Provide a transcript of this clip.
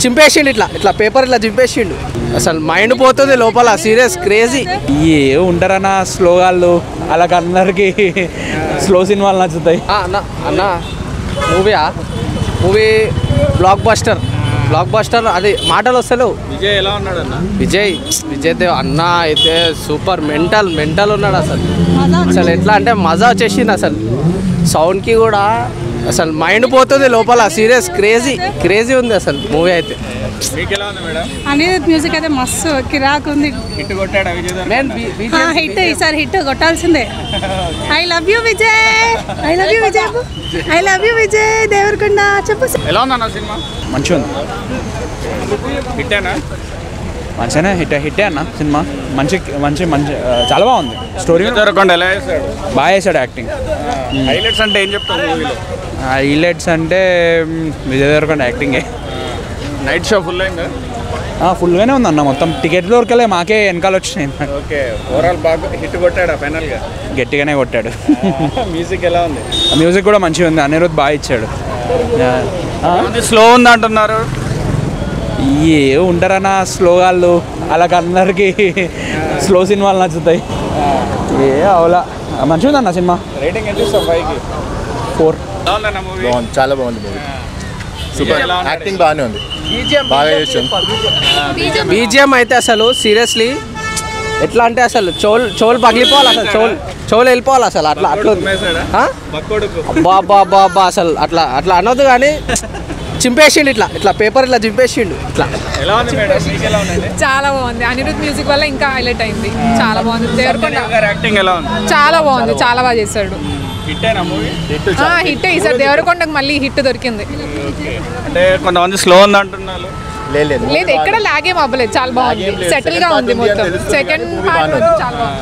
చింపేసిండు ఇట్లా ఇట్లా పేపర్ ఇట్లా చింపేసిండు. అసలు మైండ్ పోతుంది లోపల, సీరియస్ క్రేజీ. ఏ ఉంటారన్న స్లోగాళ్ళు అలాగ అందరికి స్లో సినిమాలు నచ్చుతాయి. అన్న మూవీ బ్లాక్ బస్టర్ అది మాటలు వస్తలేవు. విజయ్ ఎలా ఉన్నాడు అన్న? విజయ్ దేవ్ అన్న అయితే సూపర్ మెంటల్ ఉన్నాడు. అసలు ఎట్లా అంటే మజా వచ్చేసింది. అసలు సౌండ్కి కూడా అసలు మైండ్ పోతుంది లోపల, సీరియస్ క్రేజీ ఉంది అసలు మూవీ అయితే. అనిరుద్ మ్యూజిక్ అయితే మస్తు కిరాక్ ఉంది. హిట్ ఈసారి హిట్ కొట్టాల్సిందే. I love you Vijay Deverakonda. చెప్పు ఎలా ఉందన్న సినిమా? మంచిగా ఉంది. హిట్టేనా? మంచిగానే హిట్టే అన్న సినిమా. మంచి చాలా బాగుంది. స్టోరీ బాగా చేశాడు యాక్టింగ్. హైలైట్స్ అంటే ఏం చెప్తాను మూవీలో? హైలైట్స్ అంటే విజయ్ దేవరకొండ యాక్టింగే. నైట్ షో ఫుల్గానే ఉంది అన్న. మొత్తం టికెట్లు దొరకలే, మాకే వెనకాల వచ్చినాయి. ఓకే, ఓవరాల్ బాగా హిట్ కొట్టాడు ఫైనల్గా? గట్టిగానే కొట్టాడు. మ్యూజిక్ ఎలా ఉంది? మ్యూజిక్ కూడా మంచిగా ఉంది. అనిరుద్ బాగా ఇచ్చాడు. స్లో ఉంది అంటున్నారు. ఏ ఉంటారన్న స్లోగాళ్ళు అలాగ అందరికి స్లో సినిమాలు నచ్చుతాయి. అవలా మంచిగా ఉంది అన్న సినిమా. రేటింగ్ ఎంత ఇస్తావు? 5కి 4. చాలా బాగుంది మూవీ. సూపర్ యాక్టింగ్ బాగానే ఉంది. బీజిఎం అయితే అసలు సీరియస్లీ ఎట్లా అంటే అసలు చోల్ పగిలిపోవాలి. అసలు చోలు వెళ్ళిపోవాలి. అసలు అట్లా బాబా అసలు అట్లా అనొద్దు కానీ చింపేసిండు ఇట్లా పేపర్ ఇట్లా చింపేసిండు ఇట్లా. చాలా బాగుంది. అనిరుద్ మ్యూజిక్ వల్ల ఇంకా హైలైట్ అయింది. చాలా బాగుంది. దేవరకొండ యాక్టింగ్ ఎలా ఉంది? చాలా బాగుంది. చాలా బాగా చేశాడు. హిట్ ఈసారి దేవరకొండకు మళ్ళీ హిట్ దొరికింది. అంటే కొంతమంది స్లో ఉంది అంటున్నారు. లేదు, ఎక్కడ లాగేం అవ్వలేదు. చాలా బాగుంది. సెటిల్ గా ఉంది మొత్తం. సెకండ్ పార్ట్ చాలా బాగుంది.